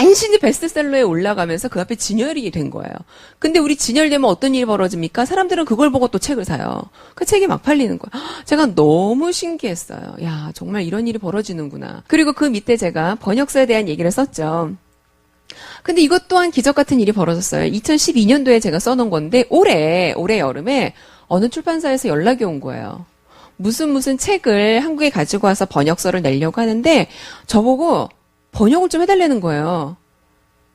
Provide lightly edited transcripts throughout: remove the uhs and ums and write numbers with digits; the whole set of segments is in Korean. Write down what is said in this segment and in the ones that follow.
간신히 베스트셀러에 올라가면서 그 앞에 진열이 된 거예요. 근데 우리 진열되면 어떤 일이 벌어집니까? 사람들은 그걸 보고 또 책을 사요. 그 책이 막 팔리는 거예요. 제가 너무 신기했어요. 야, 정말 이런 일이 벌어지는구나. 그리고 그 밑에 제가 번역서에 대한 얘기를 썼죠. 근데 이것 또한 기적 같은 일이 벌어졌어요. 2012년도에 제가 써놓은 건데 올해 여름에 어느 출판사에서 연락이 온 거예요. 무슨 책을 한국에 가지고 와서 번역서를 내려고 하는데 저보고 번역을 좀 해달라는 거예요.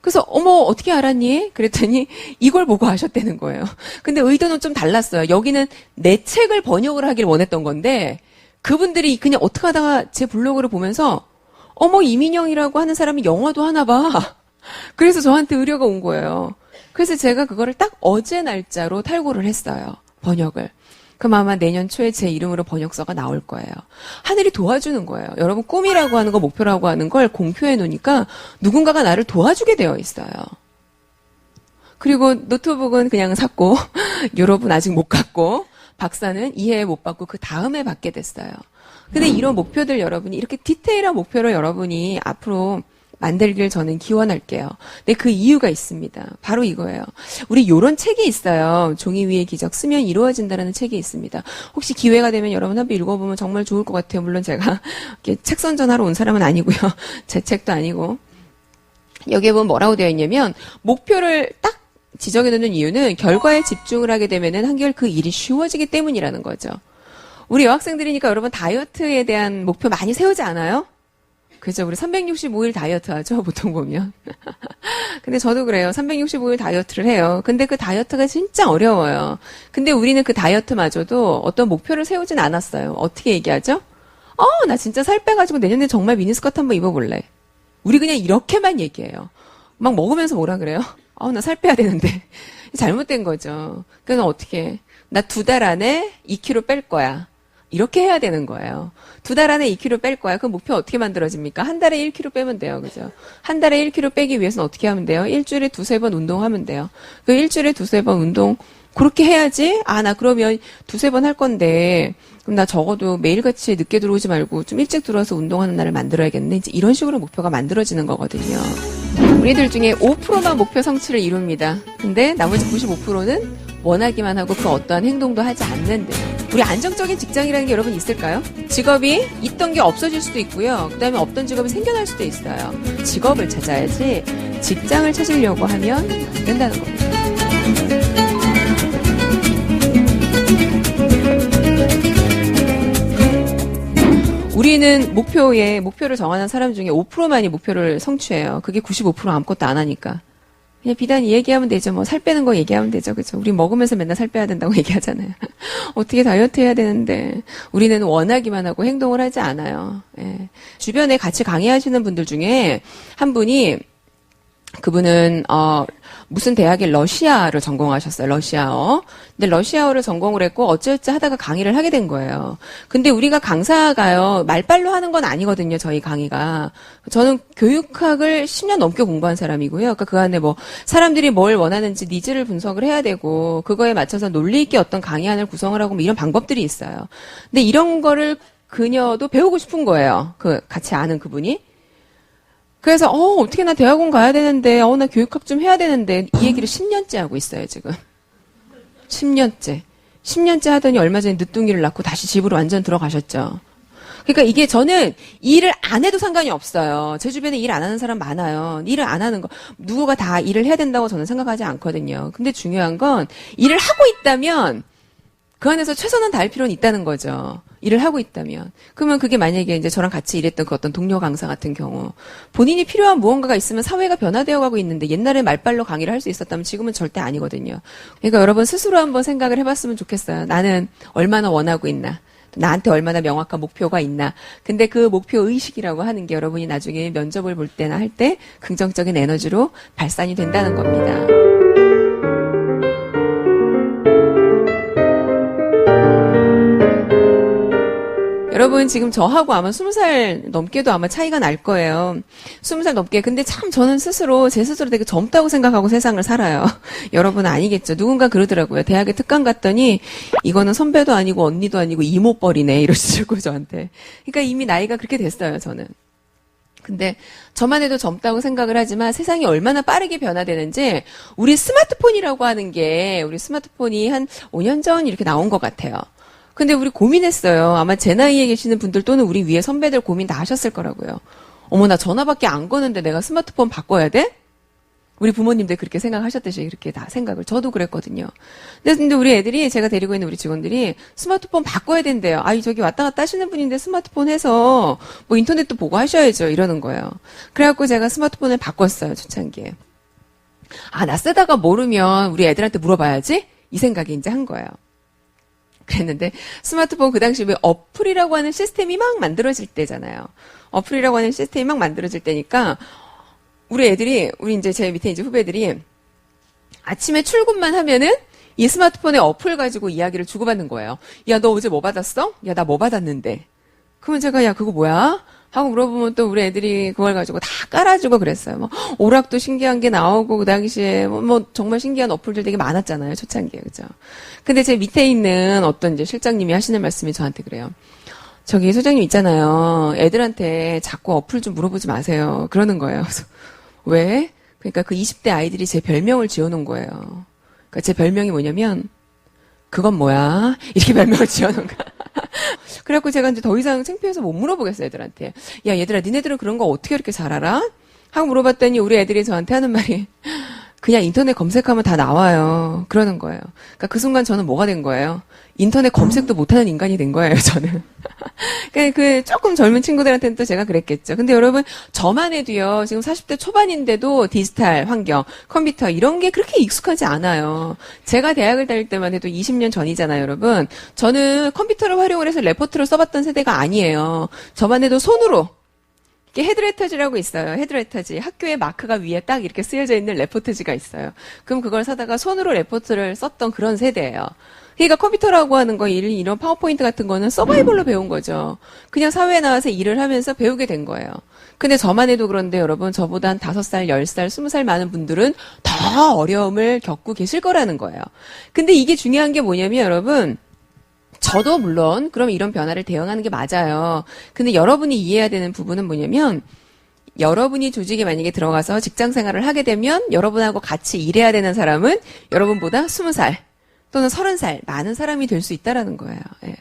그래서 어머 어떻게 알았니? 그랬더니 이걸 보고 하셨다는 거예요. 근데 의도는 좀 달랐어요. 여기는 내 책을 번역을 하길 원했던 건데 그분들이 그냥 어떻게 하다가 제 블로그를 보면서 어머 이민영이라고 하는 사람이 영어도 하나 봐. 그래서 저한테 의뢰가 온 거예요. 그래서 제가 그거를 딱 어제 날짜로 탈고를 했어요. 번역을. 그럼 아마 내년 초에 제 이름으로 번역서가 나올 거예요. 하늘이 도와주는 거예요. 여러분 꿈이라고 하는 거 목표라고 하는 걸 공표해 놓으니까 누군가가 나를 도와주게 되어 있어요. 그리고 노트북은 그냥 샀고 유럽은 아직 못 갔고 박사는 이해 못 받고 그 다음에 받게 됐어요. 근데 이런 목표들 여러분이 이렇게 디테일한 목표를 여러분이 앞으로 만들길 저는 기원할게요. 근데 그 이유가 있습니다. 바로 이거예요. 우리 요런 책이 있어요. 종이 위의 기적 쓰면 이루어진다라는 책이 있습니다. 혹시 기회가 되면 여러분 한번 읽어보면 정말 좋을 것 같아요. 물론 제가 이렇게 책 선전하러 온 사람은 아니고요. 제 책도 아니고. 여기에 보면 뭐라고 되어 있냐면 목표를 딱 지정해 놓는 이유는 결과에 집중을 하게 되면은 한결 그 일이 쉬워지기 때문이라는 거죠. 우리 여학생들이니까 여러분 다이어트에 대한 목표 많이 세우지 않아요? 그죠? 우리 365일 다이어트 하죠? 보통 보면. 근데 저도 그래요. 365일 다이어트를 해요. 근데 그 다이어트가 진짜 어려워요. 근데 우리는 그 다이어트마저도 어떤 목표를 세우진 않았어요. 어떻게 얘기하죠? 나 진짜 살 빼가지고 내년에 정말 미니스커트 한번 입어볼래. 우리 그냥 이렇게만 얘기해요. 막 먹으면서 뭐라 그래요? 나 살 빼야 되는데. 잘못된 거죠. 그래서 어떻게 나 2달 안에 2kg 뺄 거야. 이렇게 해야 되는 거예요. 2달 안에 2kg 뺄 거야. 그럼 목표 어떻게 만들어집니까? 한 달에 1kg 빼면 돼요. 그죠? 한 달에 1kg 빼기 위해서는 어떻게 하면 돼요? 일주일에 2-3번 운동하면 돼요. 그 일주일에 2-3번 운동 그렇게 해야지. 나 그러면 2-3번 할 건데 그럼 나 적어도 매일같이 늦게 들어오지 말고 좀 일찍 들어와서 운동하는 날을 만들어야겠네. 이제 이런 식으로 목표가 만들어지는 거거든요. 우리들 중에 5%만 목표 성취를 이룹니다. 근데 나머지 95%는 원하기만 하고 그 어떠한 행동도 하지 않는데요. 우리 안정적인 직장이라는 게 여러분 있을까요? 직업이 있던 게 없어질 수도 있고요. 그 다음에 없던 직업이 생겨날 수도 있어요. 직업을 찾아야지 직장을 찾으려고 하면 안 된다는 겁니다. 우리는 목표를 정하는 사람 중에 5%만이 목표를 성취해요. 그게 95% 아무것도 안 하니까. 그냥 비단히 얘기하면 되죠. 뭐 살 빼는 거 얘기하면 되죠. 그죠? 우리 먹으면서 맨날 살 빼야 된다고 얘기하잖아요. 어떻게 다이어트 해야 되는데 우리는 원하기만 하고 행동을 하지 않아요. 예. 주변에 같이 강의하시는 분들 중에 한 분이 그분은 무슨 대학에 러시아를 전공하셨어요. 러시아어. 근데 러시아어를 전공을 했고 어쩌지 하다가 강의를 하게 된 거예요. 근데 우리가 강사가요. 말빨로 하는 건 아니거든요. 저희 강의가. 저는 교육학을 10년 넘게 공부한 사람이고요. 그러니까 그 안에 뭐 사람들이 뭘 원하는지 니즈를 분석을 해야 되고 그거에 맞춰서 논리 있게 어떤 강의안을 구성을 하고 뭐 이런 방법들이 있어요. 근데 이런 거를 그녀도 배우고 싶은 거예요. 그 같이 아는 그분이. 그래서 어떻게 나 대학원 가야 되는데 나 교육학 좀 해야 되는데 이 얘기를 10년째 하고 있어요. 지금 10년째 하더니 얼마 전에 늦둥이를 낳고 다시 집으로 완전 들어가셨죠. 그러니까 이게 저는 일을 안 해도 상관이 없어요. 제 주변에 일 안 하는 사람 많아요. 일을 안 하는 거 누구가 다 일을 해야 된다고 저는 생각하지 않거든요. 근데 중요한 건 일을 하고 있다면 그 안에서 최선은 다할 필요는 있다는 거죠. 일을 하고 있다면. 그러면 그게 만약에 이제 저랑 같이 일했던 그 어떤 동료 강사 같은 경우 본인이 필요한 무언가가 있으면 사회가 변화되어 가고 있는데 옛날에 말빨로 강의를 할 수 있었다면 지금은 절대 아니거든요. 그러니까 여러분 스스로 한번 생각을 해봤으면 좋겠어요. 나는 얼마나 원하고 있나. 나한테 얼마나 명확한 목표가 있나. 근데 그 목표 의식이라고 하는 게 여러분이 나중에 면접을 볼 때나 할 때 긍정적인 에너지로 발산이 된다는 겁니다. 여러분 지금 저하고 아마 20살 넘게도 아마 차이가 날 거예요. 20살 넘게. 근데 참 저는 제 스스로 되게 젊다고 생각하고 세상을 살아요. 여러분은 아니겠죠. 누군가 그러더라고요. 대학에 특강 갔더니 이거는 선배도 아니고 언니도 아니고 이모뻘이네 이러시더라고요 저한테. 그러니까 이미 나이가 그렇게 됐어요 저는. 근데 저만 해도 젊다고 생각을 하지만 세상이 얼마나 빠르게 변화되는지 우리 스마트폰이라고 하는 게 우리 스마트폰이 한 5년 전 이렇게 나온 것 같아요. 근데 우리 고민했어요. 아마 제 나이에 계시는 분들 또는 우리 위에 선배들 고민 다 하셨을 거라고요. 어머, 나 전화밖에 안 거는데 내가 스마트폰 바꿔야 돼? 우리 부모님들 그렇게 생각하셨듯이 그렇게 다 생각을. 저도 그랬거든요. 근데 우리 애들이, 제가 데리고 있는 우리 직원들이 스마트폰 바꿔야 된대요. 아이, 저기 왔다 갔다 하시는 분인데 스마트폰 해서 뭐 인터넷도 보고 하셔야죠. 이러는 거예요. 그래갖고 제가 스마트폰을 바꿨어요. 초창기에. 아, 나 쓰다가 모르면 우리 애들한테 물어봐야지? 이 생각이 이제 한 거예요. 그랬는데 스마트폰 그 당시 왜 어플이라고 하는 시스템이 막 만들어질 때잖아요. 어플이라고 하는 시스템이 막 만들어질 때니까 우리 애들이, 우리 이제 제 밑에 이제 후배들이 아침에 출근만 하면은 이 스마트폰에 어플 가지고 이야기를 주고받는 거예요. 야, 너 어제 뭐 받았어? 야, 나 뭐 받았는데. 그러면 제가, 야, 그거 뭐야? 하고 물어보면 또 우리 애들이 그걸 가지고 다 깔아주고 그랬어요. 뭐, 오락도 신기한 게 나오고, 그 당시에 뭐 정말 신기한 어플들 되게 많았잖아요. 초창기에. 그죠? 근데 제 밑에 있는 어떤 이제 실장님이 하시는 말씀이 저한테 그래요. 저기 소장님 있잖아요. 애들한테 자꾸 어플 좀 물어보지 마세요. 그러는 거예요. 그래서 왜? 그러니까 그 20대 아이들이 제 별명을 지어놓은 거예요. 그러니까 제 별명이 뭐냐면 그건 뭐야? 이렇게 별명을 지어놓은 거야. 그래갖고 제가 이제 더 이상 창피해서 못 물어보겠어요, 애들한테. 야, 얘들아, 니네들은 그런 거 어떻게 이렇게 잘 알아? 하고 물어봤더니 우리 애들이 저한테 하는 말이 그냥 인터넷 검색하면 다 나와요. 그러는 거예요. 그러니까 그 순간 저는 뭐가 된 거예요? 인터넷 검색도 못하는 인간이 된 거예요, 저는. 그 조금 젊은 친구들한테는 또 제가 그랬겠죠. 근데 여러분, 저만 해도요, 지금 40대 초반인데도 디지털 환경, 컴퓨터, 이런 게 그렇게 익숙하지 않아요. 제가 대학을 다닐 때만 해도 20년 전이잖아요, 여러분. 저는 컴퓨터를 활용을 해서 레포트를 써봤던 세대가 아니에요. 저만 해도 손으로, 헤드레터지라고 있어요. 헤드레터지. 학교에 마크가 위에 딱 이렇게 쓰여져 있는 레포트지가 있어요. 그럼 그걸 사다가 손으로 레포트를 썼던 그런 세대예요. 그러니까 컴퓨터라고 하는 거, 이런 파워포인트 같은 거는 서바이벌로 배운 거죠. 그냥 사회에 나와서 일을 하면서 배우게 된 거예요. 근데 저만 해도 그런데 여러분, 저보다 한 5살, 10살, 20살 많은 분들은 더 어려움을 겪고 계실 거라는 거예요. 근데 이게 중요한 게 뭐냐면 여러분, 저도 물론 그럼 이런 변화를 대응하는 게 맞아요. 근데 여러분이 이해해야 되는 부분은 뭐냐면 여러분이 조직에 만약에 들어가서 직장 생활을 하게 되면 여러분하고 같이 일해야 되는 사람은 여러분보다 20살 또는 30살 많은 사람이 될 수 있다라는 거예요. 예.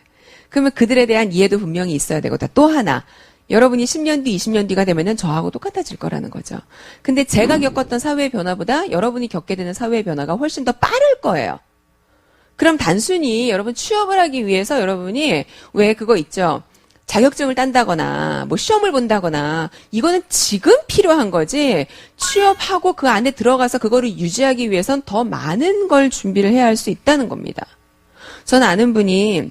그러면 그들에 대한 이해도 분명히 있어야 되고 또 하나 여러분이 10년 뒤, 20년 뒤가 되면은 저하고 똑같아질 거라는 거죠. 근데 제가 겪었던 사회의 변화보다 여러분이 겪게 되는 사회의 변화가 훨씬 더 빠를 거예요. 그럼 단순히 여러분 취업을 하기 위해서 여러분이 왜 그거 있죠? 자격증을 딴다거나 뭐 시험을 본다거나 이거는 지금 필요한 거지 취업하고 그 안에 들어가서 그거를 유지하기 위해선 더 많은 걸 준비를 해야 할 수 있다는 겁니다. 저는 아는 분이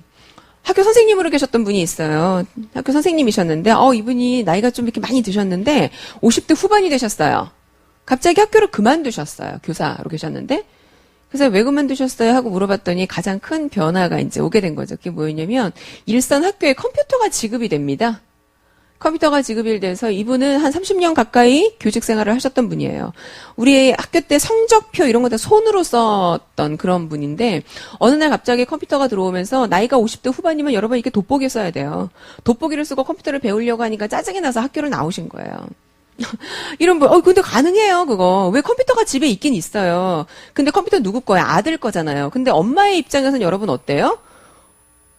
학교 선생님으로 계셨던 분이 있어요. 학교 선생님이셨는데 이분이 나이가 좀 이렇게 많이 드셨는데 50대 후반이 되셨어요. 갑자기 학교를 그만두셨어요. 교사로 계셨는데 그래서 왜 그만두셨어요? 하고 물어봤더니 가장 큰 변화가 이제 오게 된 거죠. 그게 뭐였냐면 일선 학교에 컴퓨터가 지급이 됩니다. 컴퓨터가 지급이 돼서 이분은 한 30년 가까이 교직 생활을 하셨던 분이에요. 우리 학교 때 성적표 이런 거 다 손으로 썼던 그런 분인데 어느 날 갑자기 컴퓨터가 들어오면서 나이가 50대 후반이면 여러분 이렇게 돋보기 써야 돼요. 돋보기를 쓰고 컴퓨터를 배우려고 하니까 짜증이 나서 학교를 나오신 거예요. 이런 분, 근데 가능해요, 그거. 왜 컴퓨터가 집에 있긴 있어요. 근데 컴퓨터 누구 거야? 아들 거잖아요. 근데 엄마의 입장에서는 여러분 어때요?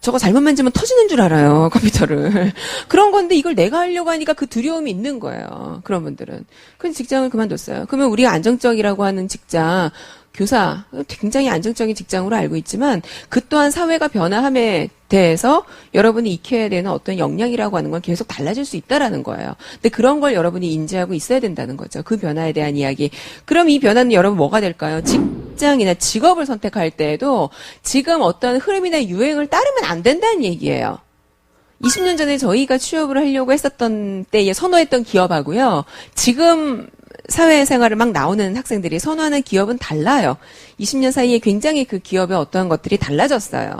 저거 잘못 만지면 터지는 줄 알아요, 컴퓨터를. 그런 건데 이걸 내가 하려고 하니까 그 두려움이 있는 거예요. 그런 분들은. 그래서 직장을 그만뒀어요. 그러면 우리가 안정적이라고 하는 직장, 교사, 굉장히 안정적인 직장으로 알고 있지만 그 또한 사회가 변화함에 대해서 여러분이 익혀야 되는 어떤 역량이라고 하는 건 계속 달라질 수 있다라는 거예요. 근데 그런 걸 여러분이 인지하고 있어야 된다는 거죠. 그 변화에 대한 이야기. 그럼 이 변화는 여러분 뭐가 될까요? 직장이나 직업을 선택할 때에도 지금 어떤 흐름이나 유행을 따르면 안 된다는 얘기예요. 20년 전에 저희가 취업을 하려고 했었던 때에 선호했던 기업하고요. 지금 사회생활을 막 나오는 학생들이 선호하는 기업은 달라요. 20년 사이에 굉장히 그 기업의 어떠한 것들이 달라졌어요.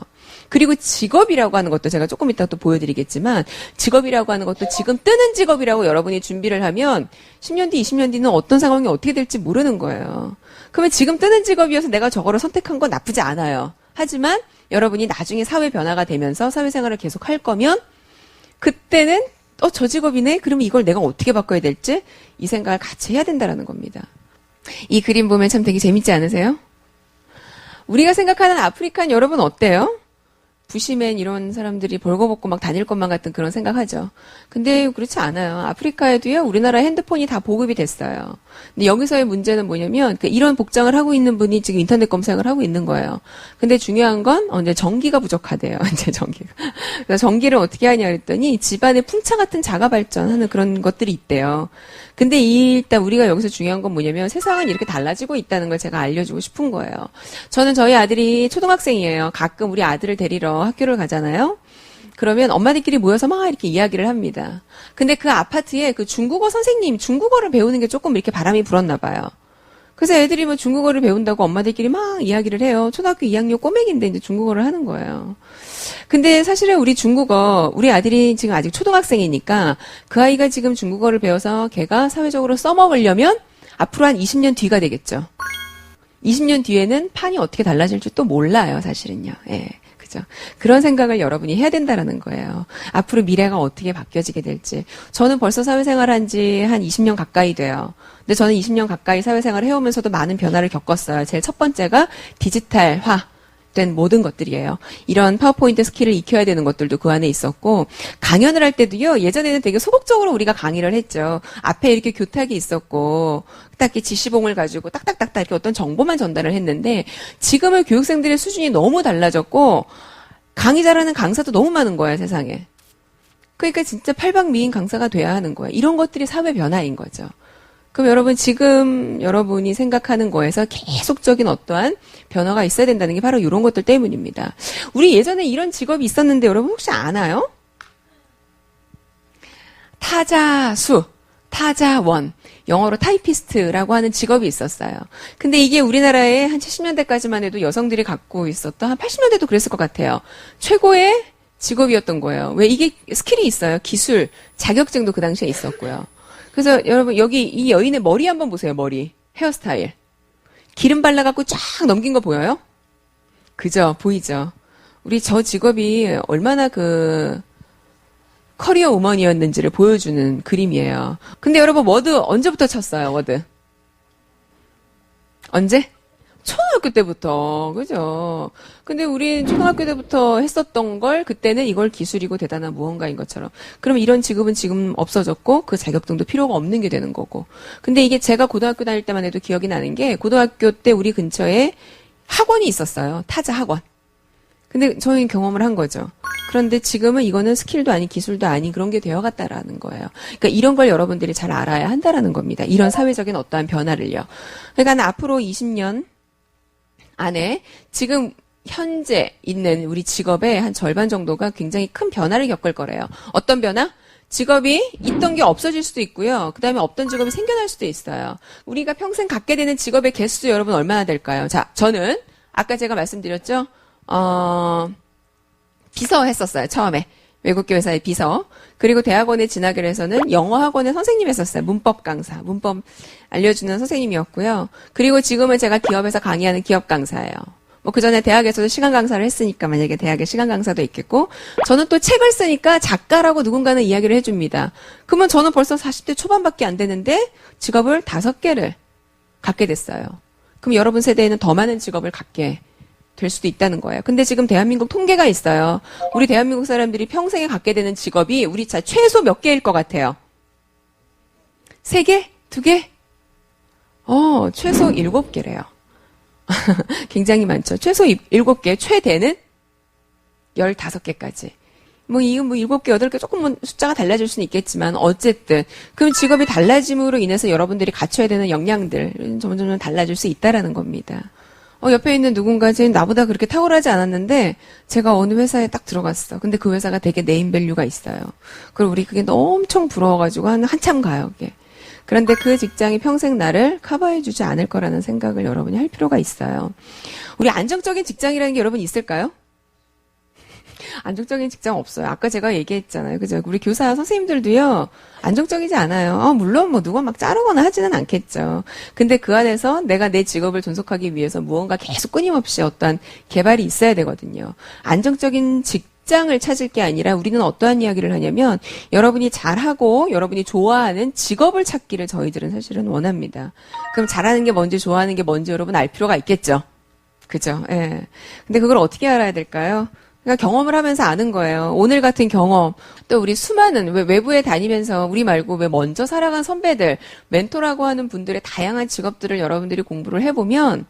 그리고 직업이라고 하는 것도 제가 조금 이따 또 보여드리겠지만 직업이라고 하는 것도 지금 뜨는 직업이라고 여러분이 준비를 하면 10년 뒤, 20년 뒤는 어떤 상황이 어떻게 될지 모르는 거예요. 그러면 지금 뜨는 직업이어서 내가 저거를 선택한 건 나쁘지 않아요. 하지만 여러분이 나중에 사회 변화가 되면서 사회생활을 계속 할 거면 그때는 저 직업이네? 그러면 이걸 내가 어떻게 바꿔야 될지 이 생각을 같이 해야 된다라는 겁니다. 이 그림 보면 참 되게 재밌지 않으세요? 우리가 생각하는 아프리카는 여러분 어때요? 부시맨 이런 사람들이 벌거벗고 막 다닐 것만 같은 그런 생각하죠. 근데 그렇지 않아요. 아프리카에도요, 우리나라 핸드폰이 다 보급이 됐어요. 근데 여기서의 문제는 뭐냐면, 이런 복장을 하고 있는 분이 지금 인터넷 검색을 하고 있는 거예요. 근데 중요한 건, 이제 전기가 부족하대요. 이제 전기가. 그래서 전기를 어떻게 하냐 그랬더니, 집안에 풍차 같은 자가 발전하는 그런 것들이 있대요. 근데 일단 우리가 여기서 중요한 건 뭐냐면 세상은 이렇게 달라지고 있다는 걸 제가 알려주고 싶은 거예요. 저는 저희 아들이 초등학생이에요. 가끔 우리 아들을 데리러 학교를 가잖아요. 그러면 엄마들끼리 모여서 막 이렇게 이야기를 합니다. 근데 그 아파트에 그 중국어 선생님, 중국어를 배우는 게 조금 이렇게 바람이 불었나 봐요. 그래서 애들이 뭐 중국어를 배운다고 엄마들끼리 막 이야기를 해요. 초등학교 2학년 꼬맹인데 이제 중국어를 하는 거예요. 근데 사실은 우리 아들이 지금 아직 초등학생이니까 그 아이가 지금 중국어를 배워서 걔가 사회적으로 써먹으려면 앞으로 한 20년 뒤가 되겠죠. 20년 뒤에는 판이 어떻게 달라질지 또 몰라요, 사실은요. 예. 그죠. 그런 생각을 여러분이 해야 된다라는 거예요. 앞으로 미래가 어떻게 바뀌어지게 될지. 저는 벌써 사회생활 한 지 한 20년 가까이 돼요. 근데 저는 20년 가까이 사회생활을 해오면서도 많은 변화를 겪었어요. 제일 첫 번째가 디지털화. 된 모든 것들이에요. 이런 파워포인트 스킬을 익혀야 되는 것들도 그 안에 있었고, 강연을 할 때도요, 예전에는 되게 소극적으로 우리가 강의를 했죠. 앞에 이렇게 교탁이 있었고, 딱 이렇게 지시봉을 가지고 딱딱딱딱 이렇게 어떤 정보만 전달을 했는데, 지금은 교육생들의 수준이 너무 달라졌고, 강의 잘하는 강사도 너무 많은 거예요, 세상에. 그러니까 진짜 팔방미인 강사가 돼야 하는 거예요. 이런 것들이 사회 변화인 거죠. 그럼 여러분 지금 여러분이 생각하는 거에서 계속적인 어떠한 변화가 있어야 된다는 게 바로 이런 것들 때문입니다. 우리 예전에 이런 직업이 있었는데 여러분 혹시 아나요? 타자원, 영어로 타이피스트라고 하는 직업이 있었어요. 근데 이게 우리나라에 한 70년대까지만 해도 여성들이 갖고 있었던, 한 80년대도 그랬을 것 같아요. 최고의 직업이었던 거예요. 왜 이게 스킬이 있어요. 기술, 자격증도 그 당시에 있었고요. 그래서 여러분 여기 이 여인의 머리 한번 보세요. 머리. 헤어스타일. 기름 발라갖고 쫙 넘긴 거 보여요? 그죠? 보이죠? 우리 저 직업이 얼마나 커리어 우먼이었는지를 보여주는 그림이에요. 근데 여러분 워드 언제부터 쳤어요? 워드. 언제? 초등학교 때부터, 그죠? 근데 우리 초등학교 때부터 했었던 걸 그때는 이걸 기술이고 대단한 무언가인 것처럼. 그럼 이런 직업은 지금 없어졌고 그 자격증도 필요가 없는 게 되는 거고. 근데 이게 제가 고등학교 다닐 때만 해도 기억이 나는 게 고등학교 때 우리 근처에 학원이 있었어요. 타자 학원. 근데 저희는 경험을 한 거죠. 그런데 지금은 이거는 스킬도 아닌 기술도 아닌 그런 게 되어갔다라는 거예요. 그러니까 이런 걸 여러분들이 잘 알아야 한다라는 겁니다. 이런 사회적인 어떠한 변화를요. 그러니까 앞으로 20년 안에 지금 현재 있는 우리 직업의 한 절반 정도가 굉장히 큰 변화를 겪을 거래요. 어떤 변화? 직업이 있던 게 없어질 수도 있고요. 그 다음에 없던 직업이 생겨날 수도 있어요. 우리가 평생 갖게 되는 직업의 개수 여러분 얼마나 될까요? 자, 저는 아까 제가 말씀드렸죠? 비서 했었어요. 처음에. 외국계 회사의 비서. 그리고 대학원에 진학을 해서는 영어 학원의 선생님 했었어요. 문법 강사. 문법 알려주는 선생님이었고요. 그리고 지금은 제가 기업에서 강의하는 기업 강사예요. 뭐 그 전에 대학에서도 시간 강사를 했으니까 만약에 대학에 시간 강사도 있겠고, 저는 또 책을 쓰니까 작가라고 누군가는 이야기를 해줍니다. 그러면 저는 벌써 40대 초반밖에 안 되는데 직업을 5개를 갖게 됐어요. 그럼 여러분 세대에는 더 많은 직업을 갖게 될 수도 있다는 거예요. 근데 지금 대한민국 통계가 있어요. 우리 대한민국 사람들이 평생에 갖게 되는 직업이 우리 최소 몇 개일 것 같아요? 3개? 2개? 최소 7개래요. 굉장히 많죠. 최소 7개, 최대는 15개까지. 이건 7개, 8개 조금 숫자가 달라질 수는 있겠지만, 어쨌든. 그럼 직업이 달라짐으로 인해서 여러분들이 갖춰야 되는 역량들, 점점 달라질 수 있다라는 겁니다. 옆에 있는 누군가, 쟤는 나보다 그렇게 탁월하지 않았는데, 제가 어느 회사에 딱 들어갔어. 근데 그 회사가 되게 네임밸류가 있어요. 그리고 우리 그게 엄청 부러워가지고 한참 가요, 그게. 그런데 그 직장이 평생 나를 커버해주지 않을 거라는 생각을 여러분이 할 필요가 있어요. 우리 안정적인 직장이라는 게 여러분 있을까요? 안정적인 직장 없어요. 아까 제가 얘기했잖아요. 그죠? 우리 교사 선생님들도요, 안정적이지 않아요. 물론 누가 막 자르거나 하지는 않겠죠. 근데 그 안에서 내가 내 직업을 존속하기 위해서 무언가 계속 끊임없이 어떠한 개발이 있어야 되거든요. 안정적인 직장을 찾을 게 아니라 우리는 어떠한 이야기를 하냐면 여러분이 잘하고 여러분이 좋아하는 직업을 찾기를 저희들은 사실은 원합니다. 그럼 잘하는 게 뭔지 좋아하는 게 뭔지 여러분 알 필요가 있겠죠. 그죠? 예. 근데 그걸 어떻게 알아야 될까요? 그러니까 경험을 하면서 아는 거예요. 오늘 같은 경험, 또 우리 수많은 외부에 다니면서 우리 말고 왜 먼저 살아간 선배들, 멘토라고 하는 분들의 다양한 직업들을 여러분들이 공부를 해보면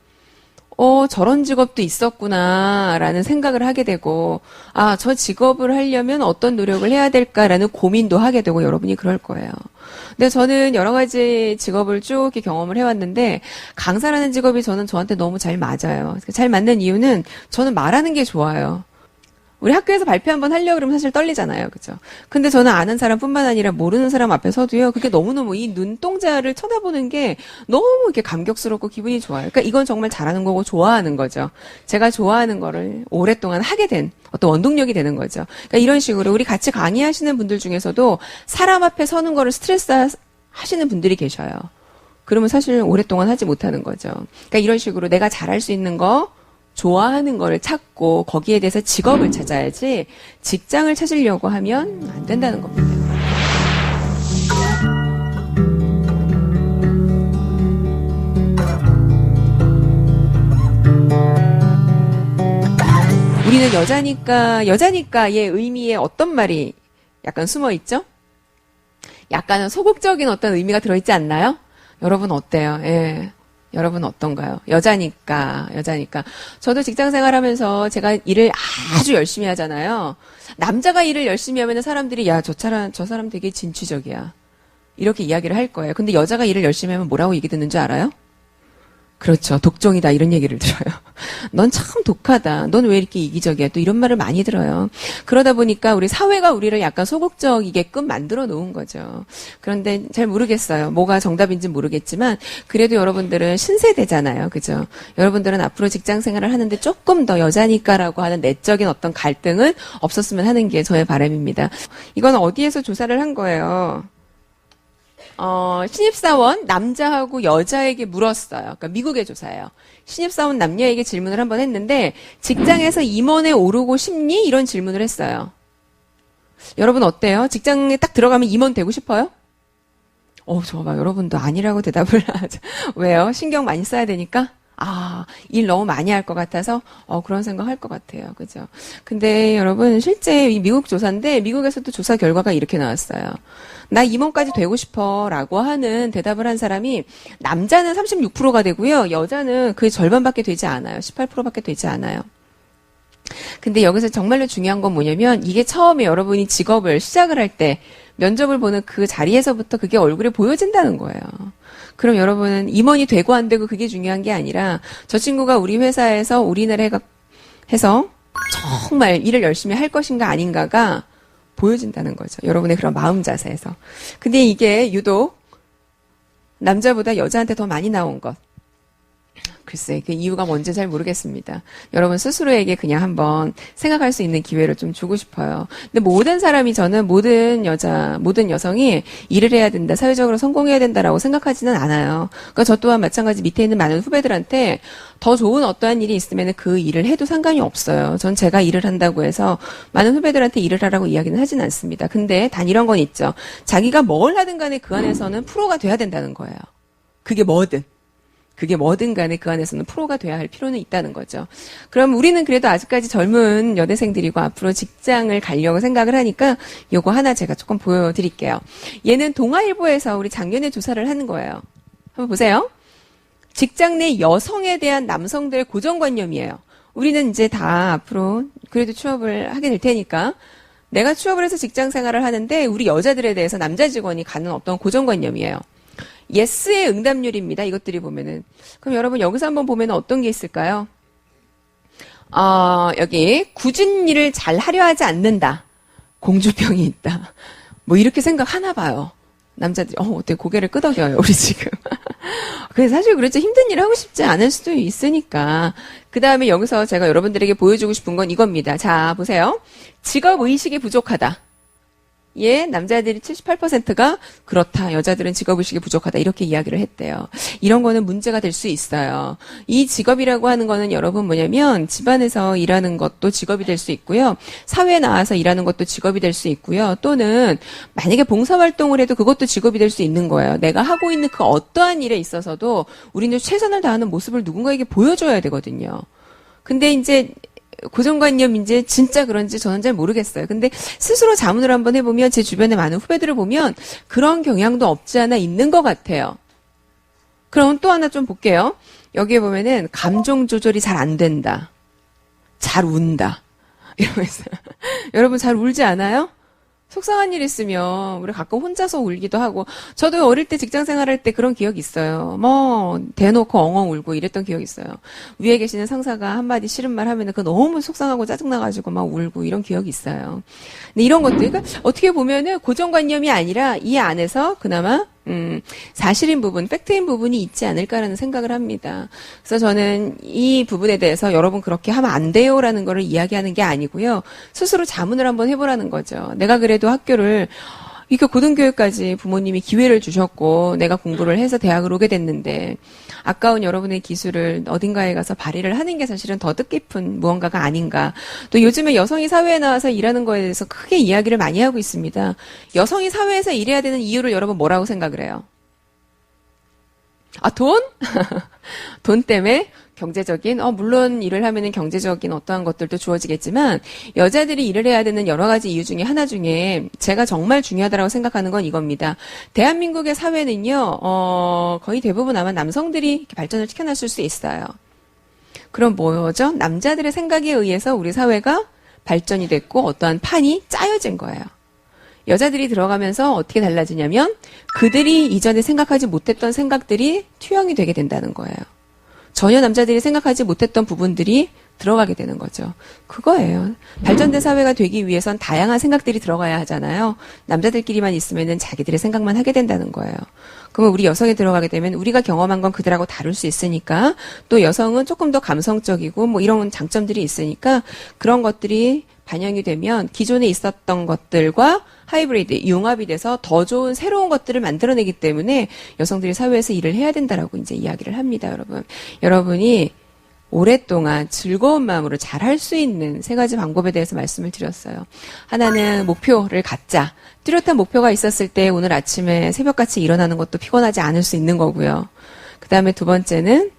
저런 직업도 있었구나라는 생각을 하게 되고, 아, 저 직업을 하려면 어떤 노력을 해야 될까라는 고민도 하게 되고 여러분이 그럴 거예요. 근데 저는 여러 가지 직업을 쭉 이렇게 경험을 해왔는데 강사라는 직업이 저한테 너무 잘 맞아요. 잘 맞는 이유는 저는 말하는 게 좋아요. 우리 학교에서 발표 한번 하려고 그러면 사실 떨리잖아요. 그죠? 근데 저는 아는 사람뿐만 아니라 모르는 사람 앞에 서도요. 그게 너무너무 이 눈동자를 쳐다보는 게 너무 이렇게 감격스럽고 기분이 좋아요. 그러니까 이건 정말 잘하는 거고 좋아하는 거죠. 제가 좋아하는 거를 오랫동안 하게 된 어떤 원동력이 되는 거죠. 그러니까 이런 식으로 우리 같이 강의하시는 분들 중에서도 사람 앞에 서는 거를 스트레스 하시는 분들이 계셔요. 그러면 사실 오랫동안 하지 못하는 거죠. 그러니까 이런 식으로 내가 잘할 수 있는 거, 좋아하는 거를 찾고 거기에 대해서 직업을 찾아야지 직장을 찾으려고 하면 안 된다는 겁니다. 우리는 여자니까의 의미에 어떤 말이 약간 숨어 있죠? 약간은 소극적인 어떤 의미가 들어있지 않나요? 여러분 어때요? 예. 여러분 어떤가요? 여자니까. 저도 직장 생활하면서 제가 일을 아주 열심히 하잖아요. 남자가 일을 열심히 하면 사람들이 야, 저 사람 되게 진취적이야. 이렇게 이야기를 할 거예요. 근데 여자가 일을 열심히 하면 뭐라고 얘기 듣는 줄 알아요? 그렇죠. 독종이다. 이런 얘기를 들어요. 넌 참 독하다. 넌 왜 이렇게 이기적이야. 또 이런 말을 많이 들어요. 그러다 보니까 우리 사회가 우리를 약간 소극적이게끔 만들어 놓은 거죠. 그런데 잘 모르겠어요. 뭐가 정답인지 모르겠지만 그래도 여러분들은 신세대잖아요. 그죠? 여러분들은 앞으로 직장 생활을 하는데 조금 더 여자니까라고 하는 내적인 어떤 갈등은 없었으면 하는 게 저의 바람입니다. 이건 어디에서 조사를 한 거예요? 신입사원 남자하고 여자에게 물었어요. 그러니까 미국의 조사예요. 신입사원 남녀에게 질문을 한번 했는데 직장에서 임원에 오르고 싶니? 이런 질문을 했어요. 여러분 어때요? 직장에 딱 들어가면 임원 되고 싶어요? 저 봐. 여러분도 아니라고 대답을 하죠. 왜요? 신경 많이 써야 되니까? 일 너무 많이 할 것 같아서 그런 생각 할 것 같아요. 그죠? 근데 여러분 실제 이 미국 조사인데 미국에서도 조사 결과가 이렇게 나왔어요. 나 임원까지 되고 싶어 라고 하는 대답을 한 사람이 남자는 36%가 되고요. 여자는 그 절반밖에 되지 않아요. 18%밖에 되지 않아요. 근데 여기서 정말로 중요한 건 뭐냐면 이게 처음에 여러분이 직업을 시작을 할 때 면접을 보는 그 자리에서부터 그게 얼굴에 보여진다는 거예요. 그럼 여러분은 임원이 되고 안 되고 그게 중요한 게 아니라 저 친구가 우리 회사에서 올인을 해서 정말 일을 열심히 할 것인가 아닌가가 보여진다는 거죠. 여러분의 그런 마음 자세에서. 근데 이게 유독 남자보다 여자한테 더 많이 나온 것. 글쎄, 그 이유가 뭔지 잘 모르겠습니다. 여러분 스스로에게 그냥 한번 생각할 수 있는 기회를 좀 주고 싶어요. 근데 모든 사람이 저는 모든 여성이 일을 해야 된다, 사회적으로 성공해야 된다라고 생각하지는 않아요. 그러니까 저 또한 마찬가지 밑에 있는 많은 후배들한테 더 좋은 어떠한 일이 있으면 그 일을 해도 상관이 없어요. 전 제가 일을 한다고 해서 많은 후배들한테 일을 하라고 이야기는 하진 않습니다. 근데 단 이런 건 있죠. 자기가 뭘 하든 간에 그 안에서는 프로가 돼야 된다는 거예요. 그게 뭐든 간에 그 안에서는 프로가 돼야 할 필요는 있다는 거죠. 그럼 우리는 그래도 아직까지 젊은 여대생들이고 앞으로 직장을 가려고 생각을 하니까 요거 하나 제가 조금 보여드릴게요. 얘는 동아일보에서 우리 작년에 조사를 하는 거예요. 한번 보세요. 직장 내 여성에 대한 남성들의 고정관념이에요. 우리는 이제 다 앞으로 그래도 취업을 하게 될 테니까 내가 취업을 해서 직장 생활을 하는데 우리 여자들에 대해서 남자 직원이 갖는 어떤 고정관념이에요. 예스의 응답률입니다. 이것들이 보면은. 그럼 여러분 여기서 한번 보면 어떤 게 있을까요? 여기 굳은 일을 잘 하려 하지 않는다. 공주병이 있다. 뭐 이렇게 생각하나 봐요. 남자들이 어떻게 고개를 끄덕여요. 우리 지금. 그래서 사실 그렇죠. 힘든 일을 하고 싶지 않을 수도 있으니까. 그 다음에 여기서 제가 여러분들에게 보여주고 싶은 건 이겁니다. 자 보세요. 직업의식이 부족하다. 예, 남자들이 78%가 그렇다. 여자들은 직업의식이 부족하다. 이렇게 이야기를 했대요. 이런 거는 문제가 될 수 있어요. 이 직업이라고 하는 거는 여러분 뭐냐면 집안에서 일하는 것도 직업이 될 수 있고요. 사회에 나와서 일하는 것도 직업이 될 수 있고요. 또는 만약에 봉사활동을 해도 그것도 직업이 될 수 있는 거예요. 내가 하고 있는 그 어떠한 일에 있어서도 우리는 최선을 다하는 모습을 누군가에게 보여줘야 되거든요. 근데 이제 고정관념인지 진짜 그런지 저는 잘 모르겠어요. 근데 스스로 자문을 한번 해보면 제 주변에 많은 후배들을 보면 그런 경향도 없지 않아 있는 것 같아요. 그럼 또 하나 좀 볼게요. 여기에 보면은 감정 조절이 잘 안 된다. 잘 운다. 이러면서 여러분 잘 울지 않아요? 속상한 일 있으면 우리 가끔 혼자서 울기도 하고 저도 어릴 때 직장 생활할 때 그런 기억이 있어요. 뭐 대놓고 엉엉 울고 이랬던 기억이 있어요. 위에 계시는 상사가 한마디 싫은 말 하면은 그거 너무 속상하고 짜증나가지고 막 울고 이런 기억이 있어요. 근데 이런 것들 그러니까 어떻게 보면은 고정관념이 아니라 이 안에서 그나마 사실인 부분, 팩트인 부분이 있지 않을까라는 생각을 합니다. 그래서 저는 이 부분에 대해서 여러분 그렇게 하면 안 돼요라는 거를 이야기하는 게 아니고요. 스스로 자문을 한번 해보라는 거죠. 내가 그래도 학교를 이렇게 고등교육까지 부모님이 기회를 주셨고 내가 공부를 해서 대학을 오게 됐는데 아까운 여러분의 기술을 어딘가에 가서 발휘를 하는 게 사실은 더 뜻깊은 무언가가 아닌가. 또 요즘에 여성이 사회에 나와서 일하는 거에 대해서 크게 이야기를 많이 하고 있습니다. 여성이 사회에서 일해야 되는 이유를 여러분 뭐라고 생각을 해요? 아, 돈? 돈 때문에? 경제적인, 물론 일을 하면은 경제적인 어떠한 것들도 주어지겠지만, 여자들이 일을 해야 되는 여러 가지 이유 중에 하나 중에 제가 정말 중요하다고 생각하는 건 이겁니다. 대한민국의 사회는요, 거의 대부분 아마 남성들이 이렇게 발전을 시켜놨을 수 있어요. 그럼 뭐죠? 남자들의 생각에 의해서 우리 사회가 발전이 됐고, 어떠한 판이 짜여진 거예요. 여자들이 들어가면서 어떻게 달라지냐면, 그들이 이전에 생각하지 못했던 생각들이 투영이 되게 된다는 거예요. 전혀 남자들이 생각하지 못했던 부분들이 들어가게 되는 거죠. 그거예요. 발전된 사회가 되기 위해선 다양한 생각들이 들어가야 하잖아요. 남자들끼리만 있으면은 자기들의 생각만 하게 된다는 거예요. 그러면 우리 여성이 들어가게 되면 우리가 경험한 건 그들하고 다를 수 있으니까 또 여성은 조금 더 감성적이고 뭐 이런 장점들이 있으니까 그런 것들이 반영이 되면 기존에 있었던 것들과 하이브리드, 융합이 돼서 더 좋은 새로운 것들을 만들어내기 때문에 여성들이 사회에서 일을 해야 된다라고 이제 이야기를 합니다, 여러분. 여러분이 오랫동안 즐거운 마음으로 잘할 수 있는 세 가지 방법에 대해서 말씀을 드렸어요. 하나는 목표를 갖자. 뚜렷한 목표가 있었을 때 오늘 아침에 새벽같이 일어나는 것도 피곤하지 않을 수 있는 거고요. 그 다음에 두 번째는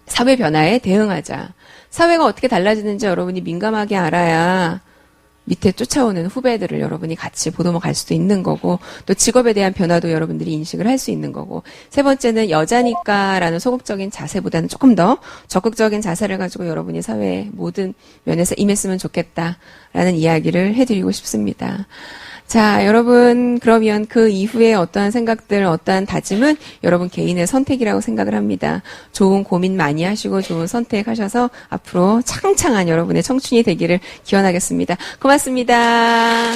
사회 변화에 대응하자. 사회가 어떻게 달라지는지 여러분이 민감하게 알아야 밑에 쫓아오는 후배들을 여러분이 같이 보듬어 갈 수도 있는 거고 또 직업에 대한 변화도 여러분들이 인식을 할 수 있는 거고 세 번째는 여자니까라는 소극적인 자세보다는 조금 더 적극적인 자세를 가지고 여러분이 사회의 모든 면에서 임했으면 좋겠다라는 이야기를 해드리고 싶습니다. 자, 여러분 그러면 그 이후에 어떠한 생각들, 어떠한 다짐은 여러분 개인의 선택이라고 생각을 합니다. 좋은 고민 많이 하시고 좋은 선택하셔서 앞으로 창창한 여러분의 청춘이 되기를 기원하겠습니다. 고맙습니다.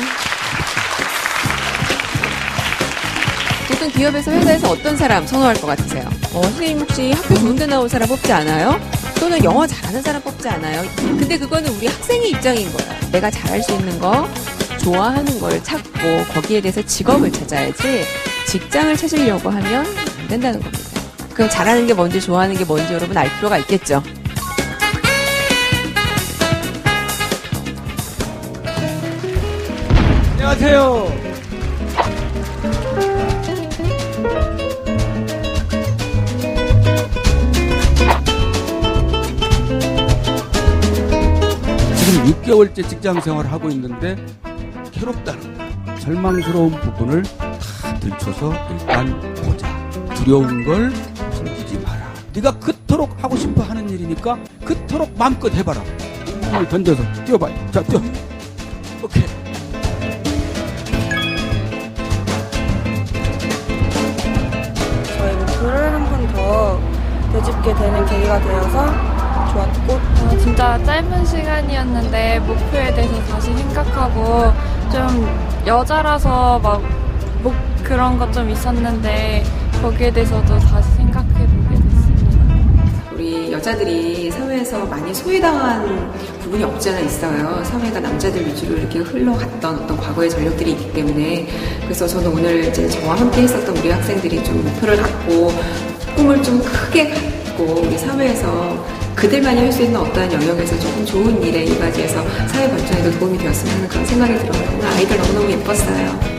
보통 기업에서 회사에서 어떤 사람 선호할 것 같으세요? 선생님 혹시 학교 좋은 데 나온 사람 뽑지 않아요? 또는 영어 잘하는 사람 뽑지 않아요? 근데 그거는 우리 학생의 입장인 거예요. 내가 잘할 수 있는 거 좋아하는 걸 찾고 거기에 대해서 직업을 찾아야지 직장을 찾으려고 하면 안 된다는 겁니다. 그럼 잘하는 게 뭔지 좋아하는 게 뭔지 여러분 알 필요가 있겠죠. 안녕하세요. 지금 6개월째 직장 생활을 하고 있는데 괴롭다는 거, 절망스러운 부분을 다 들춰서 일단 보자. 두려운 걸 숨기지 마라. 네가 그토록 하고 싶어 하는 일이니까 그토록 마음껏 해봐라. 몸을 던져서 뛰어봐요. 자, 뛰어. 오케이. 저희 목표를 한 번 더 되짚게 되는 계기가 되어서 좋았고 진짜 짧은 시간이었는데 목표에 대해서 다시 생각하고 좀 여자라서 막 그런 것 좀 있었는데 거기에 대해서도 다시 생각해보게 됐습니다. 우리 여자들이 사회에서 많이 소외당한 부분이 없지 않아 있어요. 사회가 남자들 위주로 이렇게 흘러갔던 어떤 과거의 전력들이 있기 때문에. 그래서 저는 오늘 이제 저와 함께 했었던 우리 학생들이 좀 목표를 갖고 꿈을 좀 크게 갖고 우리 사회에서 그들만이 할 수 있는 어떠한 영역에서 조금 좋은 일에 이바지해서 사회 발전에도 도움이 되었으면 하는 그런 생각이 들어요. 오늘 아이들 너무너무 예뻤어요.